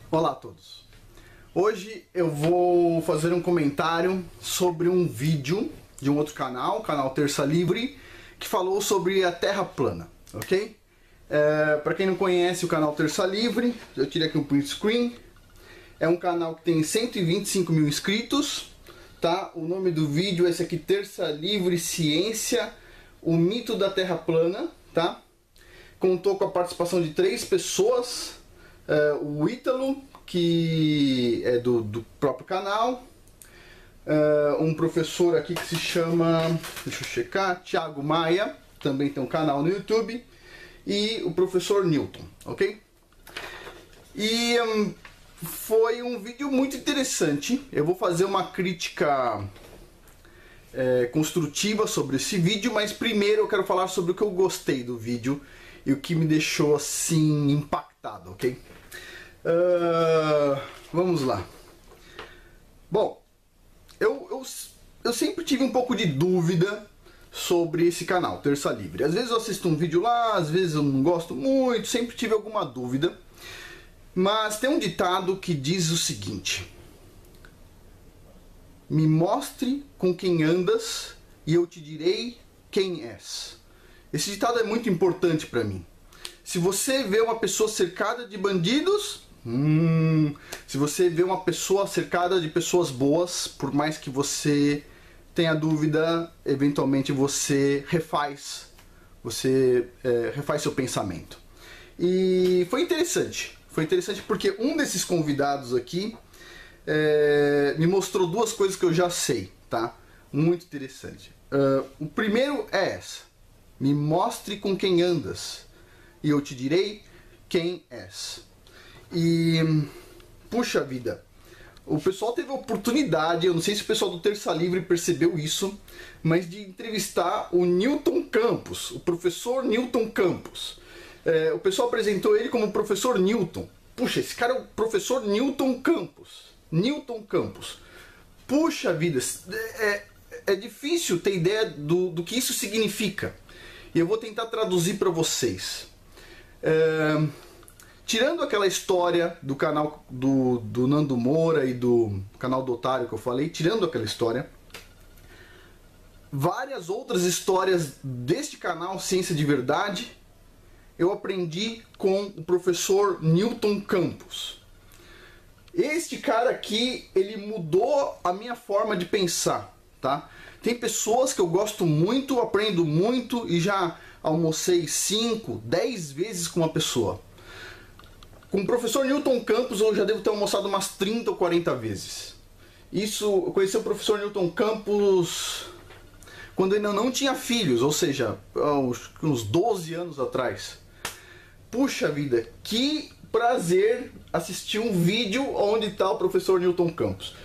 Olá a todos. Hoje eu vou fazer um comentário sobre um vídeo de um outro canal, o canal Terça Livre, que falou sobre a Terra plana, ok? Para quem não conhece o canal Terça Livre, eu tirei aqui um print screen. É um canal que tem 125 mil inscritos, tá? O nome do vídeo é esse aqui, Terça Livre Ciência, o mito da Terra plana, tá? Contou com a participação de 3 pessoas, o Ítalo, que é do próprio canal, um professor aqui que se chama, deixa eu checar, Thiago Maia, também tem um canal no YouTube, e o professor Newton, ok? E foi um vídeo muito interessante. Eu vou fazer uma crítica construtiva sobre esse vídeo, mas primeiro eu quero falar sobre o que eu gostei do vídeo e o que me deixou assim impactado, ok? Vamos lá. Bom, eu sempre tive um pouco de dúvida sobre esse canal, Terça Livre. Às vezes eu assisto um vídeo lá, às vezes eu não gosto muito, sempre tive alguma dúvida. Mas tem um ditado que diz o seguinte: me mostre com quem andas e eu te direi quem és. Esse ditado é muito importante para mim. Se você vê uma pessoa cercada de bandidos, se você vê uma pessoa cercada de pessoas boas, por mais que você tenha dúvida, eventualmente você refaz seu pensamento. E foi interessante porque um desses convidados aqui me mostrou 2 coisas que eu já sei, tá? Muito interessante. O primeiro é essa: me mostre com quem andas e eu te direi quem és. E puxa vida, o pessoal teve a oportunidade, eu não sei se o pessoal do Terça Livre percebeu isso, mas de entrevistar o Newton Campos, o professor Newton Campos. O pessoal apresentou ele como professor Newton. Puxa, esse cara é o professor Newton Campos. Newton Campos. Puxa vida, é difícil ter ideia do que isso significa. E eu vou tentar traduzir para vocês. Tirando aquela história do canal do Nando Moura e do canal do Otário que eu falei, tirando aquela história, várias outras histórias deste canal Ciência de Verdade eu aprendi com o professor Newton Campos. Este cara aqui, ele mudou a minha forma de pensar, tá? Tem pessoas que eu gosto muito, aprendo muito e já almocei 5, 10 vezes com uma pessoa. Com o professor Newton Campos eu já devo ter almoçado umas 30 ou 40 vezes. Isso, eu conheci o professor Newton Campos quando ainda não tinha filhos, ou seja, uns 12 anos atrás. Puxa vida, que prazer assistir um vídeo onde está o professor Newton Campos.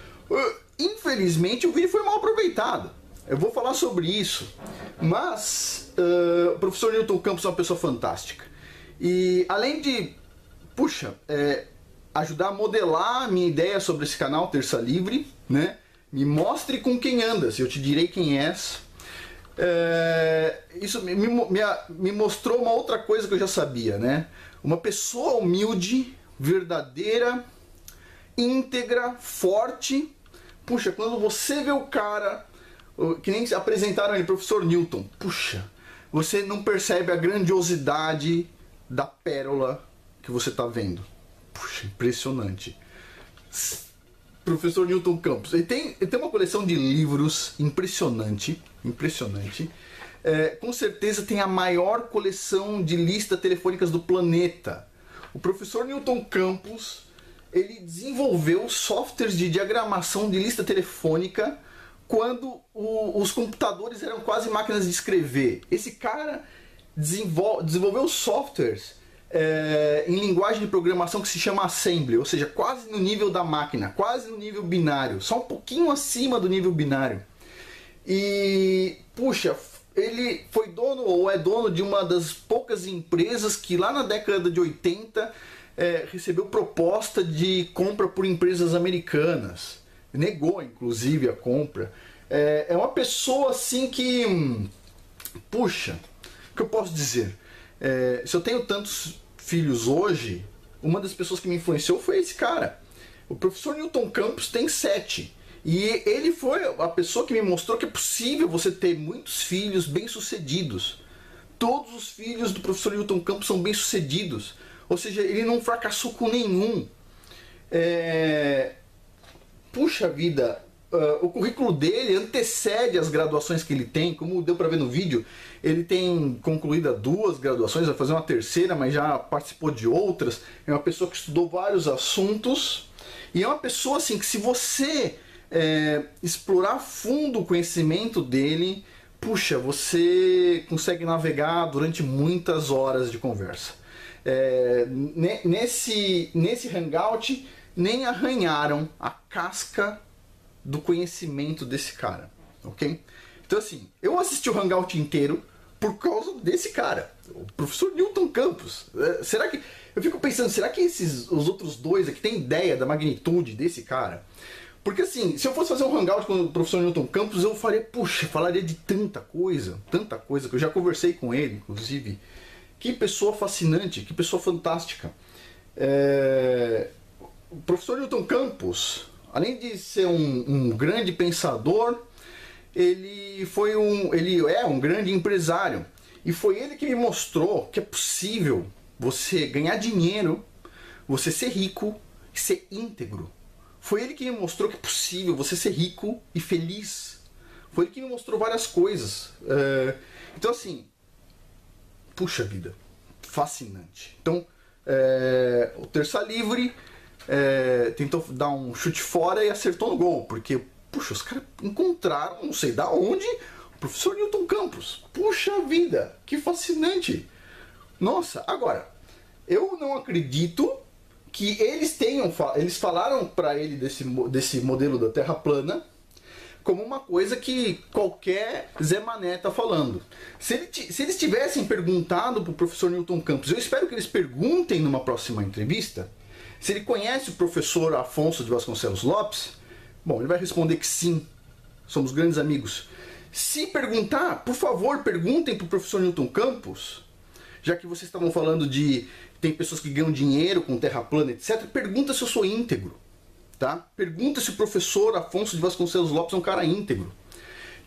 Infelizmente o vídeo foi mal aproveitado. Eu vou falar sobre isso. Mas o professor Newton Campos é uma pessoa fantástica. E além de, ajudar a modelar a minha ideia sobre esse canal Terça Livre, né? Me mostre com quem andas, eu te direi quem és. Isso me mostrou uma outra coisa que eu já sabia, né? Uma pessoa humilde, verdadeira, íntegra, forte. Puxa, quando você vê o cara, que nem apresentaram ele, professor Newton, puxa, você não percebe a grandiosidade da pérola que você está vendo. Puxa, impressionante. Professor Newton Campos, ele tem uma coleção de livros impressionante. Com certeza tem a maior coleção de listas telefônicas do planeta. O professor Newton Campos, ele desenvolveu softwares de diagramação de lista telefônica quando os computadores eram quase máquinas de escrever. Esse cara desenvolveu softwares em linguagem de programação que se chama Assembly, ou seja, quase no nível da máquina, quase no nível binário, só um pouquinho acima do nível binário. E, puxa, ele foi dono ou é dono de uma das poucas empresas que lá na década de 80 recebeu proposta de compra por empresas americanas. Negou, inclusive, a compra. É uma pessoa assim que, puxa, o que eu posso dizer? Se eu tenho tantos filhos hoje, uma das pessoas que me influenciou foi esse cara. O professor Newton Campos tem 7. E ele foi a pessoa que me mostrou que é possível você ter muitos filhos bem-sucedidos. Todos os filhos do professor Newton Campos são bem-sucedidos. Ou seja, ele não fracassou com nenhum. Puxa vida, o currículo dele antecede as graduações que ele tem. Como deu para ver no vídeo, ele tem concluído 2 graduações, vai fazer uma terceira, mas já participou de outras. É uma pessoa que estudou vários assuntos. E é uma pessoa assim que, se você explorar a fundo o conhecimento dele, puxa, você consegue navegar durante muitas horas de conversa. Nesse hangout, nem arranharam a casca do conhecimento desse cara, ok? Então assim, eu assisti o hangout inteiro por causa desse cara, o professor Newton Campos. Será que... Eu fico pensando, será que os outros 2 aqui têm ideia da magnitude desse cara? Porque assim, se eu fosse fazer um hangout com o professor Newton Campos, eu faria, puxa, falaria de tanta coisa, que eu já conversei com ele, inclusive. Que pessoa fascinante, que pessoa fantástica. O professor Newton Campos, além de ser um grande pensador, ele é um grande empresário. E foi ele que me mostrou que é possível você ganhar dinheiro, você ser rico e ser íntegro. Foi ele que me mostrou que é possível você ser rico e feliz. Foi ele que me mostrou várias coisas. Então assim, puxa vida, fascinante. Então, o Terça Livre tentou dar um chute fora e acertou no gol. Porque, puxa, os caras encontraram, não sei da onde, o professor Newton Campos. Puxa vida, que fascinante. Nossa, agora, eu não acredito que eles falaram para ele desse modelo da Terra plana como uma coisa que qualquer Zé Mané tá falando. Se eles tivessem perguntado para o professor Newton Campos, eu espero que eles perguntem numa próxima entrevista, se ele conhece o professor Afonso de Vasconcelos Lopes, bom, ele vai responder que sim, somos grandes amigos. Se perguntar, por favor, perguntem para o professor Newton Campos, já que vocês estavam falando de tem pessoas que ganham dinheiro com terra plana, etc. Pergunta se eu sou íntegro, tá? Pergunta se o professor Afonso de Vasconcelos Lopes é um cara íntegro.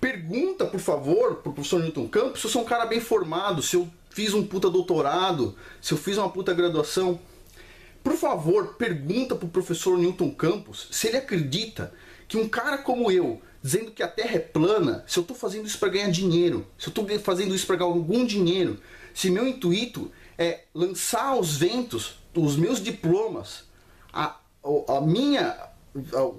Pergunta, por favor, pro professor Newton Campos se eu sou um cara bem formado, se eu fiz um puta doutorado, se eu fiz uma puta graduação. Por favor, pergunta pro professor Newton Campos se ele acredita que um cara como eu, dizendo que a Terra é plana, se eu estou fazendo isso para ganhar dinheiro, se eu estou fazendo isso para ganhar algum dinheiro, se meu intuito é lançar aos ventos os meus diplomas,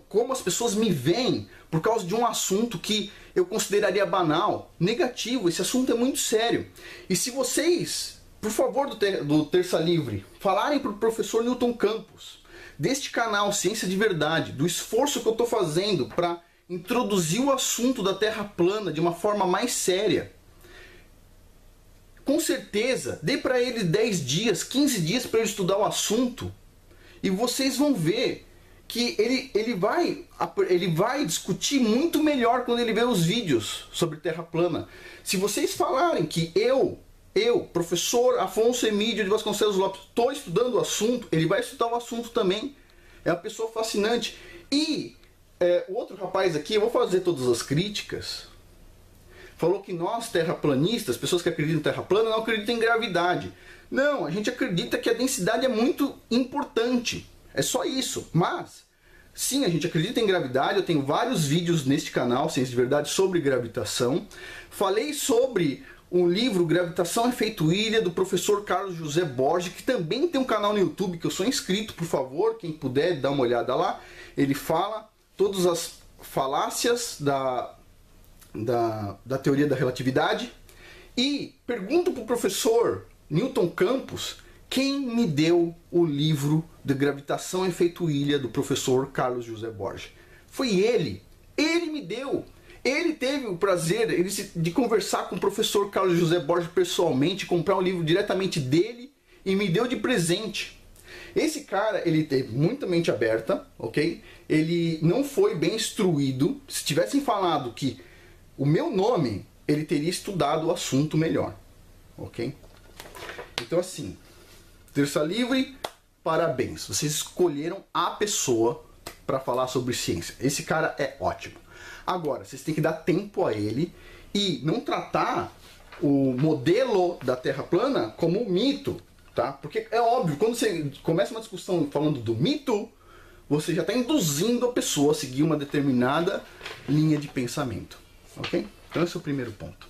como as pessoas me veem por causa de um assunto que eu consideraria banal, negativo. Esse assunto é muito sério. E se vocês, por favor, do Terça Livre, falarem para o professor Newton Campos deste canal Ciência de Verdade, do esforço que eu estou fazendo para introduzir o assunto da Terra plana de uma forma mais séria, com certeza, dê para ele 10 dias, 15 dias para ele estudar o assunto, e vocês vão ver que ele vai discutir muito melhor quando ele ver os vídeos sobre Terra plana. Se vocês falarem que eu, professor Afonso Emídio de Vasconcelos Lopes, estou estudando o assunto, ele vai estudar o assunto também. É uma pessoa fascinante. E o outro rapaz aqui, eu vou fazer todas as críticas, falou que nós, terraplanistas, pessoas que acreditam em terra plana, não acreditam em gravidade. Não, a gente acredita que a densidade é muito importante. É só isso. Mas, sim, a gente acredita em gravidade. Eu tenho vários vídeos neste canal, Ciência de Verdade, sobre gravitação. Falei sobre um livro, Gravitação Efeito Ilha, do professor Carlos José Borges, que também tem um canal no YouTube, que eu sou inscrito, por favor, quem puder, dá uma olhada lá. Ele fala todas as falácias da teoria da relatividade. E pergunto para o professor Newton Campos quem me deu o livro de Gravitação Efeito Ilha do professor Carlos José Borges. Foi ele. Ele me deu. Ele teve o prazer de conversar com o professor Carlos José Borges pessoalmente, comprar um livro diretamente dele e me deu de presente. Esse cara, ele teve muita mente aberta, ok? Ele não foi bem instruído. Se tivessem falado que o meu nome, ele teria estudado o assunto melhor, ok? Então assim, Terça Livre, parabéns. Vocês escolheram a pessoa para falar sobre ciência. Esse cara é ótimo. Agora, vocês têm que dar tempo a ele e não tratar o modelo da Terra plana como um mito, tá? Porque é óbvio, quando você começa uma discussão falando do mito, você já está induzindo a pessoa a seguir uma determinada linha de pensamento, ok? Então esse é o primeiro ponto.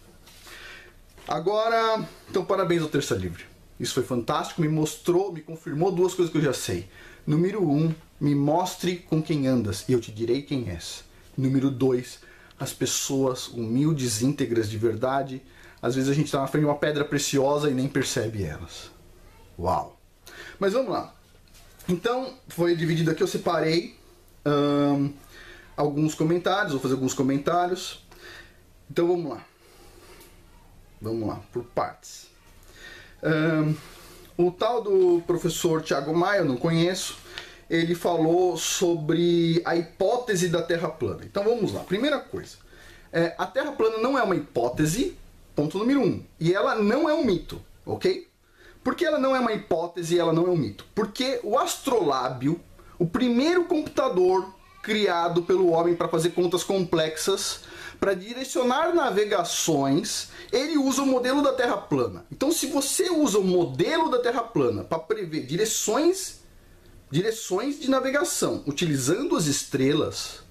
Agora, então parabéns ao Terça Livre. Isso foi fantástico, me mostrou, me confirmou duas coisas que eu já sei. Número 1, me mostre com quem andas e eu te direi quem és. Número 2, as pessoas humildes, íntegras de verdade. Às vezes a gente está na frente de uma pedra preciosa e nem percebe elas. Uau! Mas vamos lá. Então, foi dividido aqui, eu separei alguns comentários, vou fazer alguns comentários. Então vamos lá. Vamos lá, por partes. O tal do professor Thiago Maia, eu não conheço, ele falou sobre a hipótese da Terra plana. Então vamos lá. Primeira coisa, a Terra plana não é uma hipótese, ponto número 1. E ela não é um mito, ok? Por que ela não é uma hipótese e ela não é um mito? Porque o astrolábio, o primeiro computador criado pelo homem para fazer contas complexas, para direcionar navegações, ele usa o modelo da Terra plana. Então, se você usa o modelo da Terra plana para prever direções de navegação, utilizando as estrelas,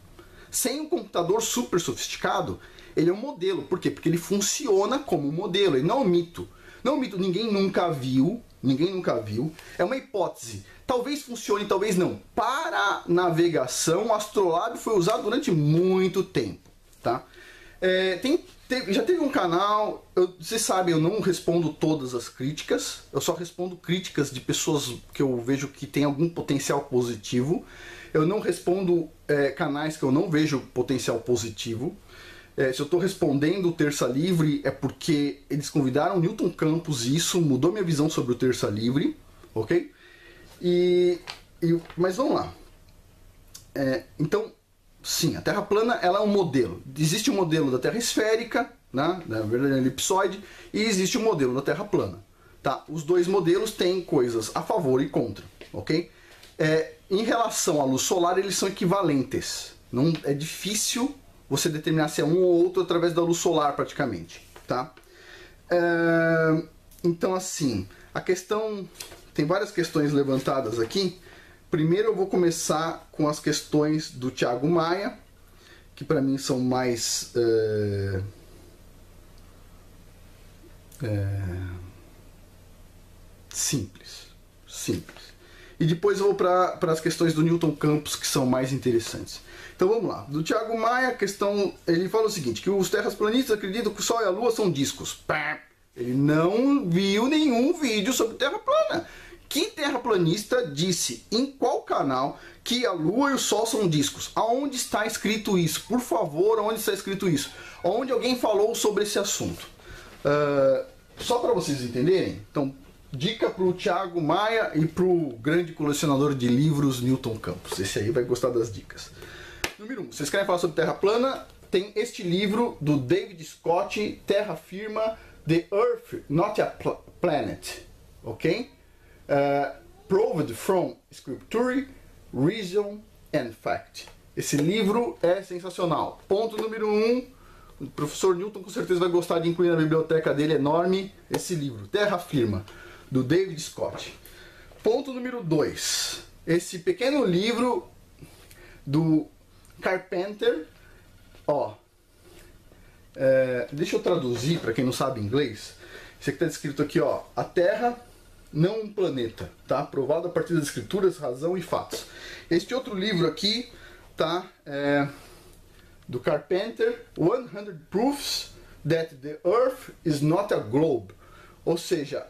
sem um computador super sofisticado, ele é um modelo. Por quê? Porque ele funciona como um modelo, ele não é um mito. Não é um mito, ninguém nunca viu, é uma hipótese. Talvez funcione, talvez não. Para navegação, o astrolábio foi usado durante muito tempo, tá? Já teve um canal, vocês sabem, eu não respondo todas as críticas, eu só respondo críticas de pessoas que eu vejo que tem algum potencial positivo. Eu não respondo canais que eu não vejo potencial positivo. Se eu estou respondendo o Terça Livre é porque eles convidaram Newton Campos e isso mudou minha visão sobre o Terça Livre, ok? Mas vamos lá. Então, sim, a Terra plana ela é um modelo. Existe o modelo da Terra esférica, né, da verdadeira elipsoide, e existe o modelo da Terra plana. Tá? Os dois modelos têm coisas a favor e contra, ok? Em relação à luz solar, eles são equivalentes. Não é difícil você determinar se é um ou outro através da luz solar, praticamente, tá? Então, assim, a questão... Tem várias questões levantadas aqui. Primeiro eu vou começar com as questões do Thiago Maia, que para mim são mais... simples. E depois eu vou para as questões do Newton Campos, que são mais interessantes. Então vamos lá. Do Thiago Maia, a questão, ele fala o seguinte, que os terraplanistas acreditam que o Sol e a Lua são discos. Ele não viu nenhum vídeo sobre Terra plana. Que terraplanista disse em qual canal que a Lua e o Sol são discos? Aonde está escrito isso? Por favor, aonde está escrito isso? Onde alguém falou sobre esse assunto? Só para vocês entenderem, então, dica para o Thiago Maia e para o grande colecionador de livros Newton Campos. Esse aí vai gostar das dicas. Número 1. Vocês querem falar sobre Terra plana? Tem este livro do David Scott, Terra Firma, The Earth, Not a Planet. Ok? Proved from Scripture, Reason and Fact. Esse livro é sensacional. Ponto número 1. O professor Newton com certeza vai gostar de incluir na biblioteca dele enorme esse livro, Terra Firma, do David Scott. Ponto número 2. Esse pequeno livro do Carpenter. Deixa eu traduzir para quem não sabe inglês. Isso aqui está escrito aqui, ó. A Terra, não um planeta, tá? Provado a partir das escrituras, razão e fatos. Este outro livro aqui, tá? Do Carpenter, 100 Proofs that the Earth is not a globe. Ou seja,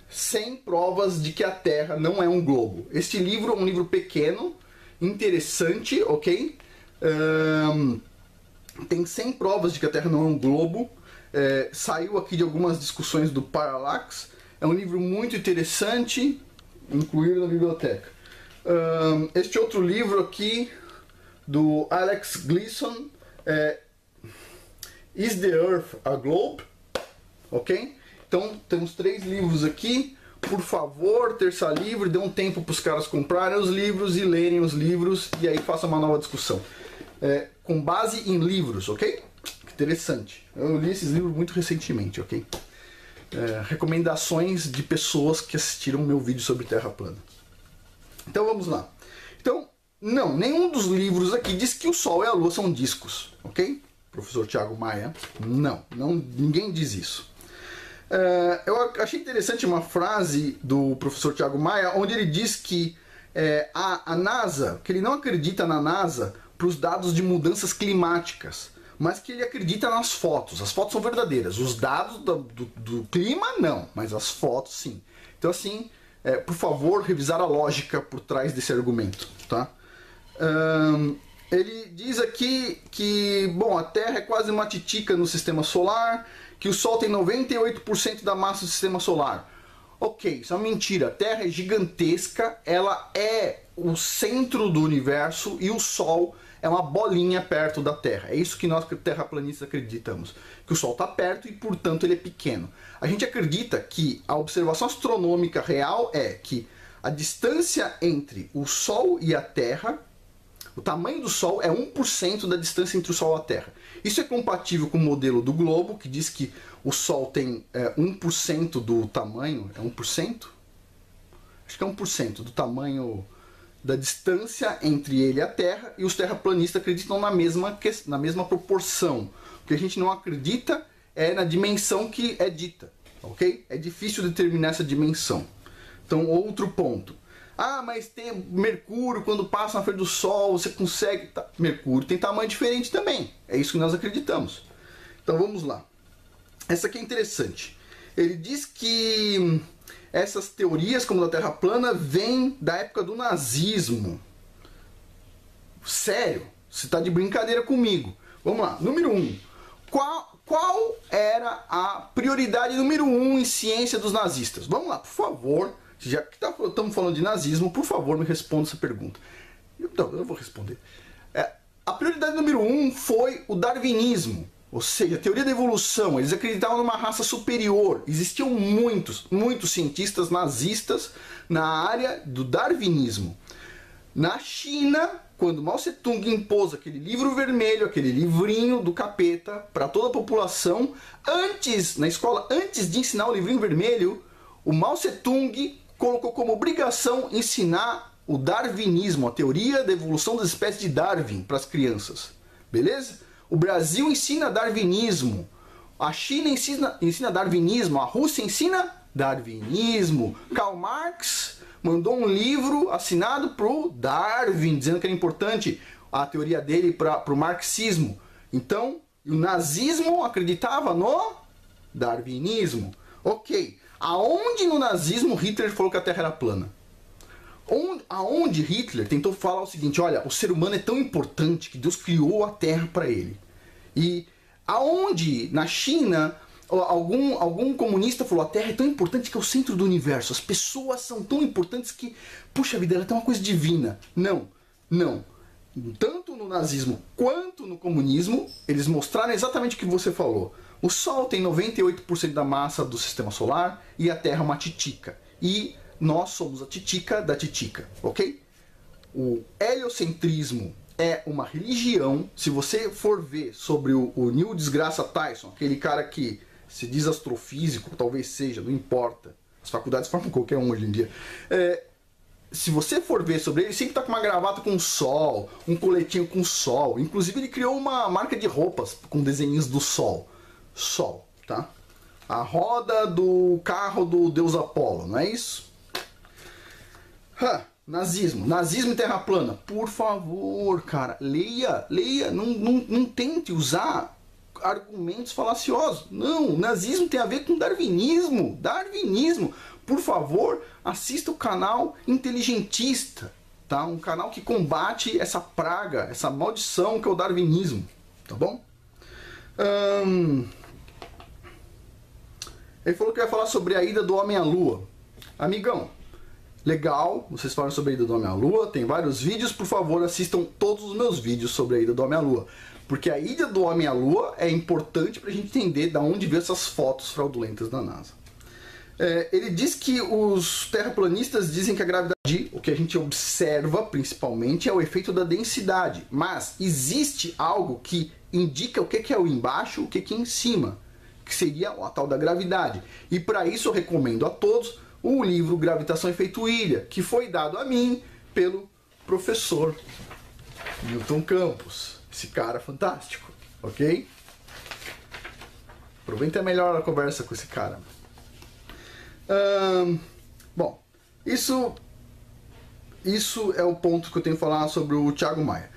100 provas de que a Terra não é um globo. Este livro é um livro pequeno, interessante, ok? Tem 100 provas de que a Terra não é um globo. Saiu aqui de algumas discussões do Parallax. É um livro muito interessante, incluído na biblioteca. Este outro livro aqui, do Alex Gleason, Is the Earth a Globe? Ok? Então, temos 3 livros aqui. por favor, terça livre, dê um tempo para os caras comprarem os livros e lerem os livros e aí faça uma nova discussão. Com base em livros, ok? Interessante. Eu li esses livros muito recentemente, ok? Recomendações de pessoas que assistiram meu vídeo sobre Terra plana. Então vamos lá. Então, não, nenhum dos livros aqui diz que o Sol e a Lua são discos, ok? Professor Thiago Maia, não, ninguém diz isso. Eu achei interessante uma frase do professor Thiago Maia, onde ele diz que a NASA, que ele não acredita na NASA para os dados de mudanças climáticas, mas que ele acredita nas fotos. As fotos são verdadeiras, os dados do clima não, mas as fotos sim. Então assim, por favor, revisar a lógica por trás desse argumento, tá? Ele diz aqui que, bom, a Terra é quase uma titica no sistema solar, que o Sol tem 98% da massa do sistema solar. Ok, isso é uma mentira. A Terra é gigantesca, ela é o centro do universo e o Sol é uma bolinha perto da Terra. É isso que nós terraplanistas acreditamos, que o Sol está perto e, portanto, ele é pequeno. A gente acredita que a observação astronômica real é que a distância entre o Sol e a Terra, o tamanho do Sol é 1% da distância entre o Sol e a Terra. Isso é compatível com o modelo do globo, que diz que o Sol tem 1% do tamanho. É 1%? Acho que é 1% do tamanho da distância entre ele e a Terra, e os terraplanistas acreditam na mesma proporção. O que a gente não acredita é na dimensão que é dita, ok? É difícil determinar essa dimensão. Então, outro ponto. Ah, mas tem Mercúrio, quando passa na frente do Sol, você consegue... Mercúrio tem tamanho diferente também. É isso que nós acreditamos. Então, vamos lá. Essa aqui é interessante. Ele diz que essas teorias, como da Terra plana, vêm da época do nazismo. Sério? Você está de brincadeira comigo. Vamos lá. Número 1. Qual era a prioridade número 1 em ciência dos nazistas? Vamos lá, por favor. Já que estamos falando de nazismo, por favor, me responda essa pergunta. Então, eu vou responder. A prioridade número 1 foi o darwinismo, ou seja, a teoria da evolução. Eles acreditavam numa raça superior. Existiam muitos cientistas nazistas na área do darwinismo. Na China, quando Mao Tse-tung impôs aquele livro vermelho, aquele livrinho do capeta para toda a população, na escola, antes de ensinar o livrinho vermelho, o Mao Tse-tung colocou como obrigação ensinar o darwinismo, a teoria da evolução das espécies de Darwin para as crianças. Beleza? O Brasil ensina darwinismo, a China ensina darwinismo, a Rússia ensina darwinismo. Karl Marx mandou um livro assinado pro Darwin, dizendo que era importante a teoria dele para o marxismo. Então, o nazismo acreditava no darwinismo. Ok. Aonde no nazismo Hitler falou que a Terra era plana? Aonde Hitler tentou falar o seguinte: olha, o ser humano é tão importante que Deus criou a Terra para ele. E aonde na China algum comunista falou: a Terra é tão importante que é o centro do universo, as pessoas são tão importantes que, puxa vida, ela tem uma coisa divina. Não. Tanto no nazismo quanto no comunismo, eles mostraram exatamente o que você falou. O Sol tem 98% da massa do sistema solar e a Terra é uma titica. E nós somos a titica da titica, ok? O heliocentrismo é uma religião. Se você for ver sobre o Neil deGrasse Tyson, aquele cara que se diz astrofísico, talvez seja, não importa. As faculdades formam qualquer um hoje em dia. Se você for ver sobre ele sempre está com uma gravata com o sol, um coletinho com o sol. Inclusive ele criou uma marca de roupas com desenhos do sol. Sol, tá? A roda do carro do deus Apolo, não é isso? Nazismo e Terra plana. Por favor, cara, leia. Não tente usar argumentos falaciosos. Não, nazismo tem a ver com darwinismo. Por favor, assista o canal Inteligentista, tá? Um canal que combate essa praga, essa maldição que é o darwinismo, tá bom? Ele falou que ia falar sobre a ida do homem à lua. Amigão, legal, vocês falam sobre a ida do homem à lua, tem vários vídeos, por favor, assistam todos os meus vídeos sobre a ida do homem à lua. Porque a ida do homem à lua é importante para a gente entender de onde veio essas fotos fraudulentas da NASA. Ele diz que os terraplanistas dizem que a gravidade, o que a gente observa principalmente, é o efeito da densidade. Mas existe algo que indica o que é o embaixo, o que é em cima, que seria a tal da gravidade. E para isso eu recomendo a todos o livro Gravitação Efeito Ilha, que foi dado a mim pelo professor Newton Campos. Esse cara fantástico, ok? Aproveita melhor a conversa com esse cara. Bom, isso é o ponto que eu tenho que falar sobre o Thiago Maia.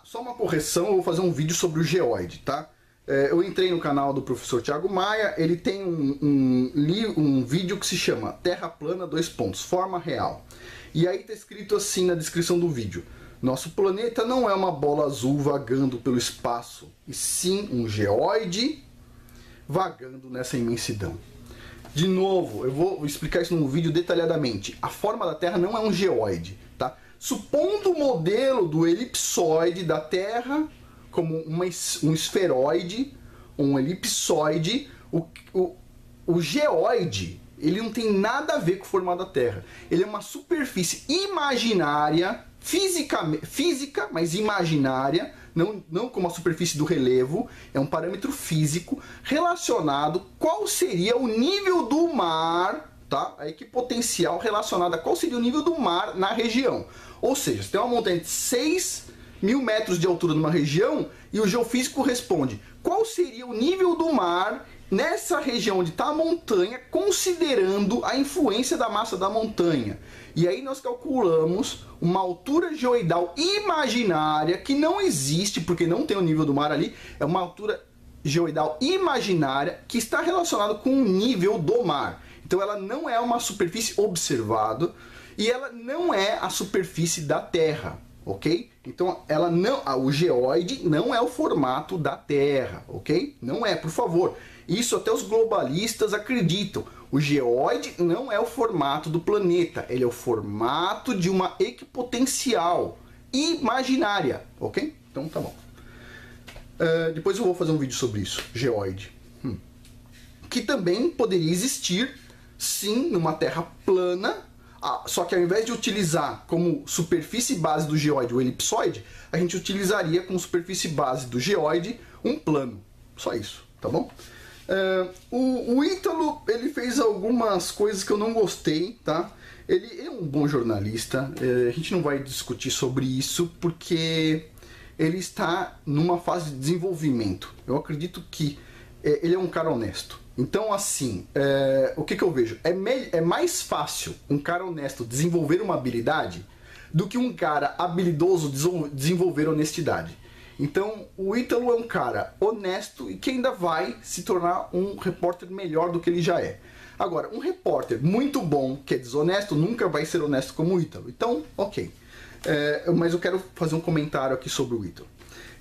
Só uma correção, eu vou fazer um vídeo sobre o geoide, tá? Eu entrei no canal do professor Thiago Maia, ele tem um vídeo que se chama Terra Plana, forma real. E aí tá escrito assim na descrição do vídeo: nosso planeta não é uma bola azul vagando pelo espaço, e sim um geoide vagando nessa imensidão. De novo, eu vou explicar isso num vídeo detalhadamente. A forma da Terra não é um geoide, tá? Supondo o modelo do elipsoide da Terra como um esferoide, um elipsoide, o geoide, ele não tem nada a ver com o formato da Terra. Ele é uma superfície imaginária, física, mas imaginária, não como a superfície do relevo, é um parâmetro físico relacionado qual seria o nível do mar, tá? A equipotencial relacionada a qual seria o nível do mar na região. Ou seja, você tem uma montanha de 6.000 metros de altura numa região e o geofísico responde qual seria o nível do mar nessa região onde está a montanha, considerando a influência da massa da montanha. E aí nós calculamos uma altura geoidal imaginária que não existe, porque não tem o nível do mar ali, é uma altura geoidal imaginária que está relacionada com o nível do mar. Então ela não é uma superfície observada e ela não é a superfície da Terra, ok? Então ela não, o geoide não é o formato da Terra, ok? Não é, por favor. Isso até os globalistas acreditam. O geoide não é o formato do planeta, ele é o formato de uma equipotencial imaginária, ok? Então tá bom. Depois eu vou fazer um vídeo sobre isso, geoide. Que também poderia existir, sim, numa Terra plana, só que ao invés de utilizar como superfície base do geoide o elipsoide, a gente utilizaria como superfície base do geoide um plano. Só isso, tá bom? O Ítalo, ele fez algumas coisas que eu não gostei, tá? Ele é um bom jornalista, a gente não vai discutir sobre isso porque ele está numa fase de desenvolvimento. Eu acredito que ele é um cara honesto. Então, assim, o que eu vejo? É mais fácil um cara honesto desenvolver uma habilidade do que um cara habilidoso desenvolver honestidade. Então, o Ítalo é um cara honesto e que ainda vai se tornar um repórter melhor do que ele já é. Agora, um repórter muito bom, que é desonesto, nunca vai ser honesto como o Ítalo. Então, ok. Mas eu quero fazer um comentário aqui sobre o Ítalo.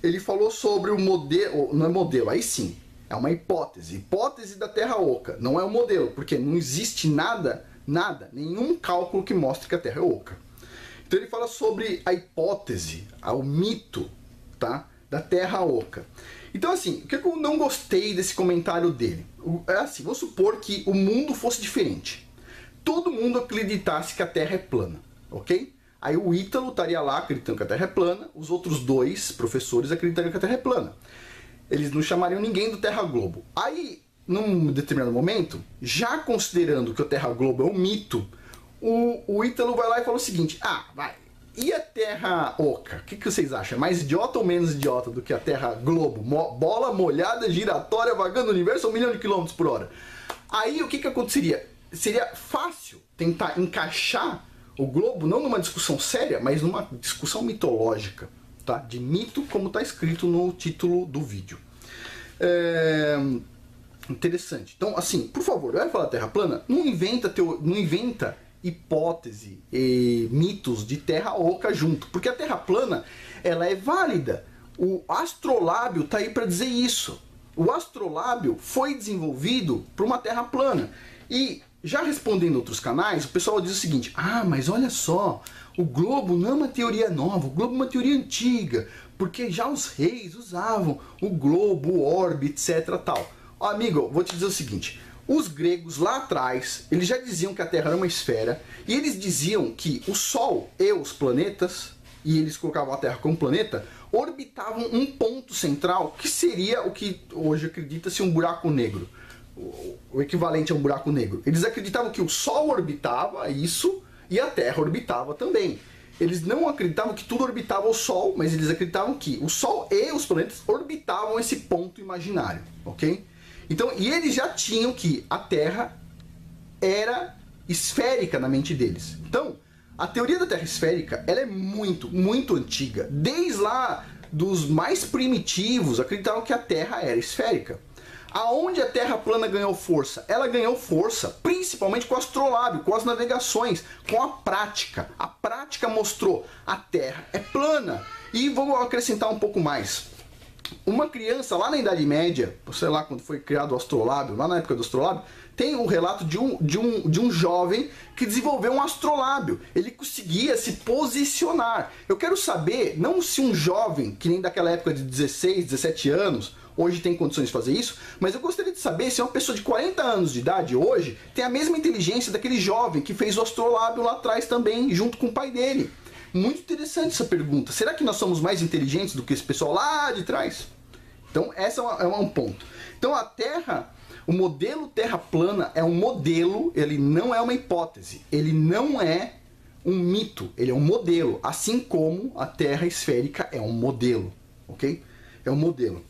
Ele falou sobre o modelo, não é modelo, aí sim, é uma hipótese. Hipótese da Terra oca, não é um modelo, porque não existe nada, nenhum cálculo que mostre que a Terra é oca. Então ele fala sobre a hipótese, o mito, tá? Da Terra oca. Então assim, o que eu não gostei desse comentário dele? É assim, vamos supor que o mundo fosse diferente. Todo mundo acreditasse que a Terra é plana, ok? Aí o Ítalo estaria lá acreditando que a Terra é plana, os outros dois professores acreditariam que a Terra é plana. Eles não chamariam ninguém do Terra Globo. Aí, num determinado momento, já considerando que o Terra Globo é um mito, o Ítalo vai lá e fala o seguinte: e a Terra oca? O que vocês acham? É mais idiota ou menos idiota do que a Terra Globo? Bola molhada, giratória, vagando no universo a 1 milhão de quilômetros por hora. Aí o que aconteceria? Seria fácil tentar encaixar o globo não numa discussão séria, mas numa discussão mitológica, tá? De mito, como está escrito no título do vídeo. Interessante. Então, assim, por favor, vai falar Terra plana, não inventa hipótese e mitos de Terra oca junto, porque a Terra plana, ela é válida. O astrolábio está aí para dizer isso. O astrolábio foi desenvolvido para uma Terra plana. E já respondendo outros canais, o pessoal diz o seguinte: mas olha só, o globo não é uma teoria nova, o globo é uma teoria antiga, porque já os reis usavam o globo, o orbe, etc. tal. Amigo, vou te dizer o seguinte: Os gregos lá atrás, eles já diziam que a Terra era uma esfera, e eles diziam que o Sol e os planetas, e eles colocavam a Terra como planeta, orbitavam um ponto central, que seria o que hoje acredita-se um buraco negro. O equivalente a um buraco negro. Eles acreditavam que o Sol orbitava isso, e a Terra orbitava também. Eles não acreditavam que tudo orbitava o Sol, mas eles acreditavam que o Sol e os planetas orbitavam esse ponto imaginário, ok? Então, e eles já tinham que a Terra era esférica na mente deles. Então, a teoria da Terra esférica, ela é muito, muito antiga. Desde lá dos mais primitivos, acreditavam que a Terra era esférica. Aonde a Terra plana ganhou força? Ela ganhou força principalmente com o astrolábio, com as navegações, com a prática. A prática mostrou a Terra é plana. E vou acrescentar um pouco mais. Uma criança lá na Idade Média, sei lá quando foi criado o astrolábio, lá na época do astrolábio, tem um relato de um jovem que desenvolveu um astrolábio. Ele conseguia se posicionar. Eu quero saber, não se um jovem, que nem daquela época de 16, 17 anos, hoje tem condições de fazer isso, mas eu gostaria de saber se uma pessoa de 40 anos de idade hoje tem a mesma inteligência daquele jovem que fez o astrolábio lá atrás também, junto com o pai dele. Muito interessante essa pergunta. Será que nós somos mais inteligentes do que esse pessoal lá de trás? Então, essa é um ponto. Então, a Terra, o modelo Terra plana é um modelo, ele não é uma hipótese. Ele não é um mito, ele é um modelo. Assim como a Terra esférica é um modelo, ok? É um modelo.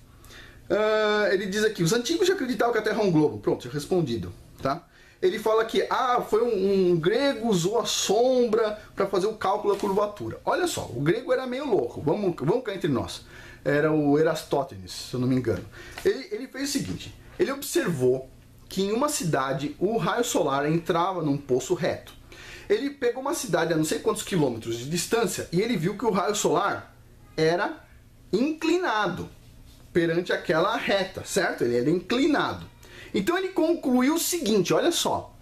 Ele diz aqui, os antigos já acreditavam que a Terra é um globo. Pronto, já respondido, tá? Ele fala que foi um grego usou a sombra para fazer o cálculo da curvatura. Olha só, o grego era meio louco, vamos cá entre nós. Era o Eratóstenes, se eu não me engano. Ele fez o seguinte, ele observou que em uma cidade o raio solar entrava num poço reto. Ele pegou uma cidade a não sei quantos quilômetros de distância e ele viu que o raio solar era inclinado perante aquela reta, certo? Ele era inclinado. Então ele concluiu o seguinte, olha só.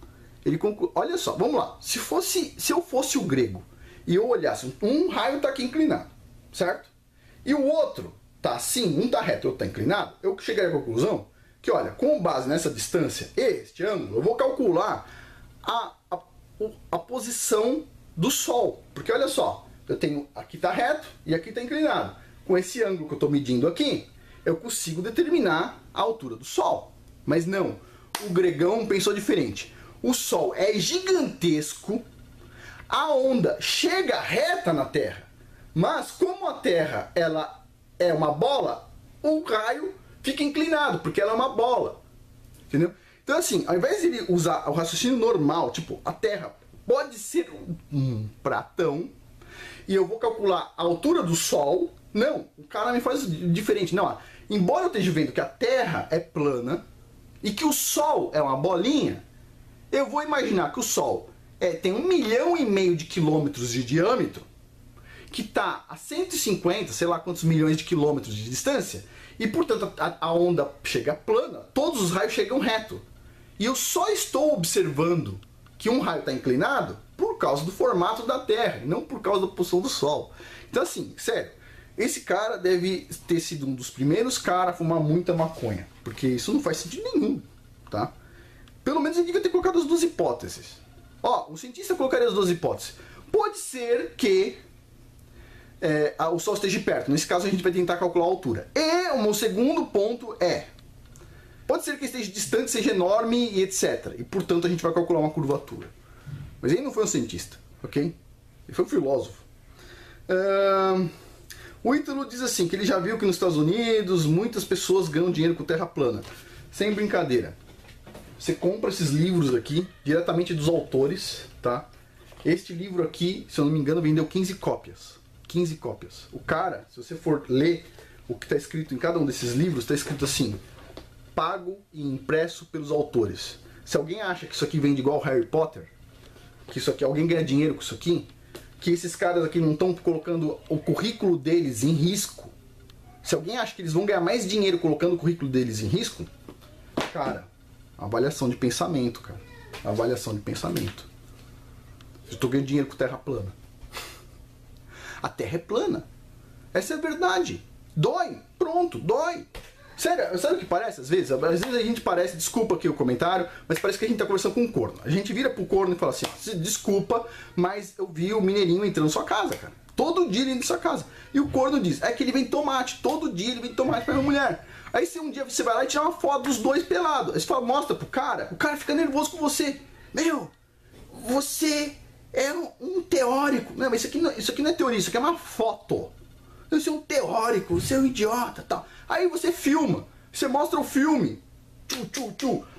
Olha só, vamos lá. Se eu fosse o grego e eu olhasse, um raio está aqui inclinado, certo? E o outro está assim, um está reto e o outro está inclinado, eu chegaria à conclusão que, olha, com base nessa distância e este ângulo, eu vou calcular a posição do Sol. Porque olha só, eu tenho aqui está reto e aqui está inclinado. Com esse ângulo que eu estou medindo aqui, eu consigo determinar a altura do Sol. Mas não, o gregão pensou diferente. O Sol é gigantesco, a onda chega reta na Terra, mas como a Terra ela é uma bola, o raio fica inclinado, porque ela é uma bola. Entendeu? Então assim, ao invés de ele usar o raciocínio normal, tipo, a Terra pode ser um pratão, e eu vou calcular a altura do Sol, não, o cara me faz diferente. Não, embora eu esteja vendo que a Terra é plana, e que o Sol é uma bolinha, eu vou imaginar que o Sol tem 1,5 milhão de quilômetros de diâmetro, que está a 150, sei lá quantos milhões de quilômetros de distância, e portanto a onda chega plana, todos os raios chegam reto. E eu só estou observando que um raio está inclinado por causa do formato da Terra, e não por causa da posição do Sol. Então assim, sério, esse cara deve ter sido um dos primeiros caras a fumar muita maconha, porque isso não faz sentido nenhum, tá? Pelo menos ele devia ter colocado as duas hipóteses. Ó, o cientista colocaria as duas hipóteses. Pode ser que o Sol esteja perto, nesse caso a gente vai tentar calcular a altura. E o segundo ponto pode ser que esteja distante, seja enorme e etc. E portanto a gente vai calcular uma curvatura. Mas ele não foi um cientista, ok? Ele foi um filósofo. O Ítalo diz assim, que ele já viu que nos Estados Unidos muitas pessoas ganham dinheiro com terra plana. Sem brincadeira. Você compra esses livros aqui, diretamente dos autores, tá? Este livro aqui, se eu não me engano, vendeu 15 cópias. 15 cópias. O cara, se você for ler o que está escrito em cada um desses livros, está escrito assim, pago e impresso pelos autores. Se alguém acha que isso aqui vende igual Harry Potter, que isso aqui, alguém ganha dinheiro com isso aqui, que esses caras aqui não estão colocando o currículo deles em risco. Se alguém acha que eles vão ganhar mais dinheiro colocando o currículo deles em risco, cara, avaliação de pensamento, cara. Avaliação de pensamento. Eu estou ganhando dinheiro com terra plana. A Terra é plana. Essa é a verdade. Dói. Pronto, dói. Sério, sabe o que parece às vezes? Às vezes a gente parece, desculpa aqui o comentário, mas parece que a gente tá conversando com um corno. A gente vira pro corno e fala assim, desculpa, mas eu vi o mineirinho entrando na sua casa, cara. Todo dia ele entra na sua casa. E o corno diz, é que ele vem tomate, todo dia ele vem tomate pra minha mulher. Aí se um dia você vai lá e tira uma foto dos dois pelados, aí você fala, mostra pro cara, o cara fica nervoso com você. Meu, você é um teórico. Não, mas isso aqui não é teoria, isso aqui é uma foto. Você é um teórico, você é um idiota, tal. Aí você filma, você mostra o filme.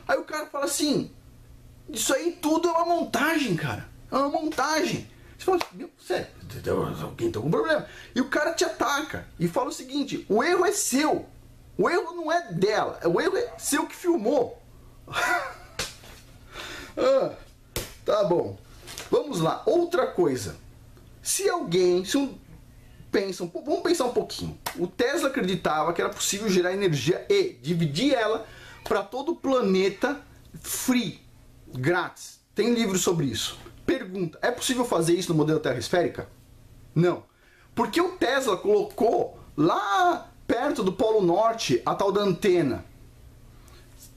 Aí o cara fala assim, isso aí tudo é uma montagem, cara. É uma montagem. Você fala assim, meu, sério, alguém tem algum problema. E o cara te ataca e fala o seguinte, o erro é seu. O erro não é dela, o erro é seu que filmou. Tá bom. Vamos lá, outra coisa. Vamos pensar um pouquinho. O Tesla acreditava que era possível gerar energia e dividir ela para todo o planeta free, grátis. Tem livros sobre isso. Pergunta, é possível fazer isso no modelo Terra esférica? Não. Porque o Tesla colocou lá perto do Polo Norte a tal da antena.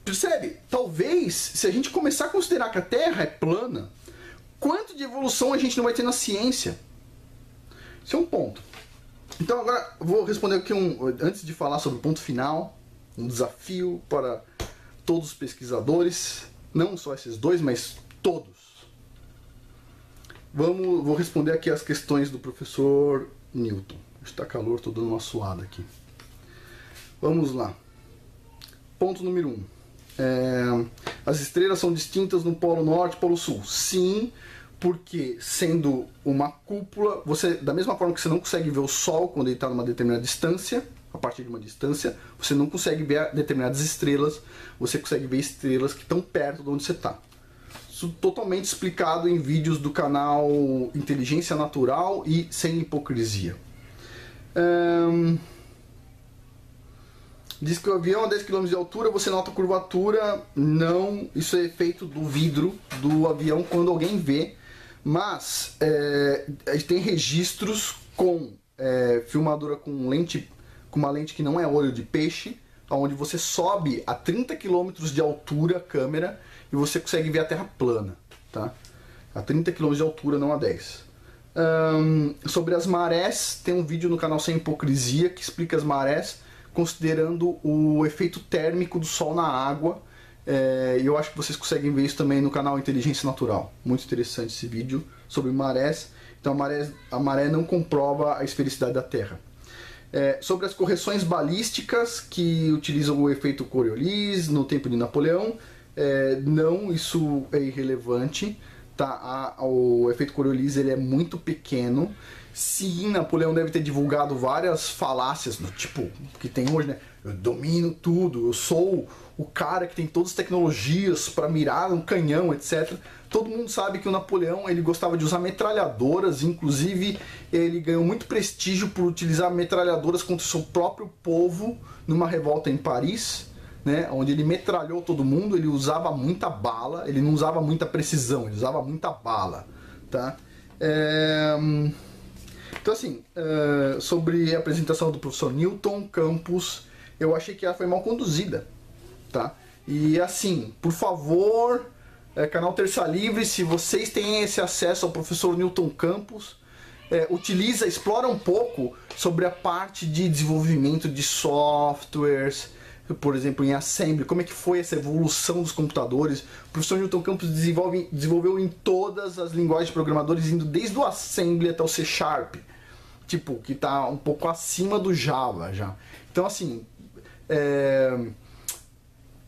Percebe? Talvez, se a gente começar a considerar que a Terra é plana, quanto de evolução a gente não vai ter na ciência? Esse é um ponto. Então agora vou responder aqui antes de falar sobre o ponto final, um desafio para todos os pesquisadores, não só esses dois, mas todos. Vou responder aqui as questões do professor Newton. Está calor, estou dando uma suada aqui. Vamos lá. Ponto número 1. As estrelas são distintas no Polo Norte e Polo Sul. Sim, porque sendo uma cúpula, da mesma forma que você não consegue ver o Sol quando ele está numa determinada distância, a partir de uma distância, você não consegue ver determinadas estrelas, você consegue ver estrelas que estão perto de onde você está. Isso totalmente explicado em vídeos do canal Inteligência Natural e Sem Hipocrisia. Diz que o avião a 10 km de altura você nota curvatura. Não, isso é efeito do vidro do avião quando alguém vê. Mas a gente tem registros com filmadora com uma lente que não é olho de peixe, onde você sobe a 30 km de altura a câmera e você consegue ver a Terra plana, tá? A 30 km de altura, não a 10. Sobre as marés, tem um vídeo no canal Sem Hipocrisia que explica as marés, considerando o efeito térmico do Sol na água. E eu acho que vocês conseguem ver isso também no canal Inteligência Natural. Muito interessante esse vídeo sobre marés. Então a maré não comprova a esfericidade da Terra. Sobre as correções balísticas que utilizam o efeito Coriolis no tempo de Napoleão, não, isso é irrelevante. Tá? O efeito Coriolis ele é muito pequeno. Sim, Napoleão deve ter divulgado várias falácias, tipo que tem hoje, né? Eu domino tudo, eu sou o cara que tem todas as tecnologias para mirar um canhão, etc. Todo mundo sabe que o Napoleão ele gostava de usar metralhadoras, inclusive ele ganhou muito prestígio por utilizar metralhadoras contra o seu próprio povo numa revolta em Paris, né? Onde ele metralhou todo mundo. Ele usava muita bala, ele não usava muita precisão, ele usava muita bala, tá? Então assim, sobre a apresentação do professor Newton Campos, eu achei que ela foi mal conduzida, tá? E assim, por favor, canal Terça Livre, se vocês têm esse acesso ao professor Newton Campos, explora um pouco sobre a parte de desenvolvimento de softwares, por exemplo, em Assembly, como é que foi essa evolução dos computadores. O professor Newton Campos desenvolveu em todas as linguagens de programadores, indo desde o Assembly até o C#, tipo, que está um pouco acima do Java já. Então assim,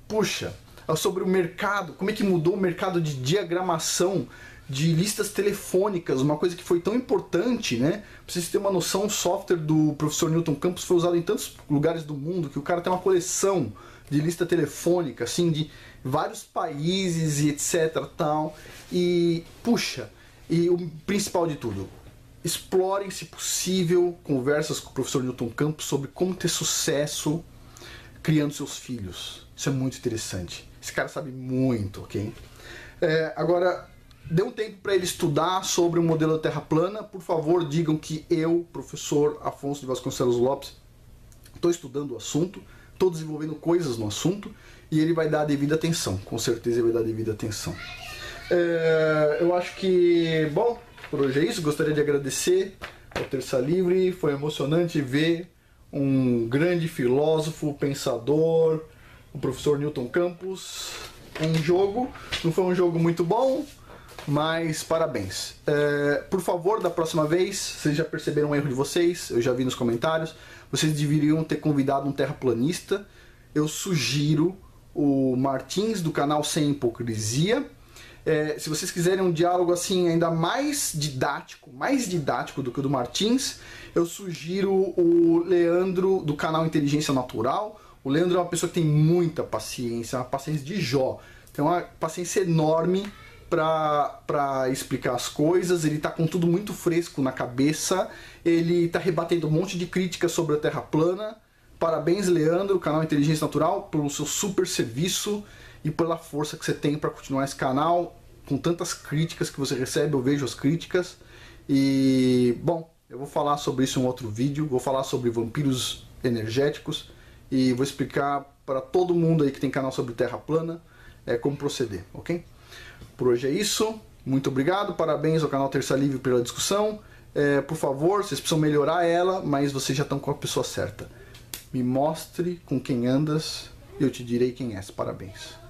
puxa, sobre o mercado, como é que mudou o mercado de diagramação de listas telefônicas, uma coisa que foi tão importante, né? Pra vocês terem uma noção, o software do professor Newton Campos foi usado em tantos lugares do mundo que o cara tem uma coleção de lista telefônica, assim, de vários países e etc, tal. E, puxa, e o principal de tudo, explorem, se possível, conversas com o professor Newton Campos sobre como ter sucesso criando seus filhos. Isso é muito interessante. Esse cara sabe muito, ok? Agora, dê um tempo para ele estudar sobre o modelo da Terra plana. Por favor, digam que eu, professor Afonso de Vasconcelos Lopes, estou estudando o assunto, estou desenvolvendo coisas no assunto e ele vai dar a devida atenção, com certeza ele vai dar a devida atenção. Eu acho que, bom, por hoje é isso. Gostaria de agradecer ao Terça Livre, foi emocionante ver um grande filósofo, pensador, o professor Newton Campos em jogo. Não foi um jogo muito bom, mas parabéns. Por favor, da próxima vez, vocês já perceberam um erro de vocês, eu já vi nos comentários, vocês deveriam ter convidado um terraplanista. Eu sugiro o Martins, do canal Sem Hipocrisia. Se vocês quiserem um diálogo assim ainda mais didático do que o do Martins, eu sugiro o Leandro, do canal Inteligência Natural. O Leandro é uma pessoa que tem muita paciência, uma paciência de Jó, tem uma paciência enorme para explicar as coisas. Ele tá com tudo muito fresco na cabeça, ele tá rebatendo um monte de críticas sobre a Terra plana. Parabéns, Leandro, canal Inteligência Natural, pelo seu super serviço e pela força que você tem para continuar esse canal com tantas críticas que você recebe. Eu vejo as críticas e, bom, eu vou falar sobre isso em um outro vídeo, vou falar sobre vampiros energéticos e vou explicar para todo mundo aí que tem canal sobre Terra plana como proceder, ok? Por hoje é isso, muito obrigado, parabéns ao canal Terça Livre pela discussão. Por favor, vocês precisam melhorar ela, mas vocês já estão com a pessoa certa. Me mostre com quem andas e eu te direi quem és. Parabéns.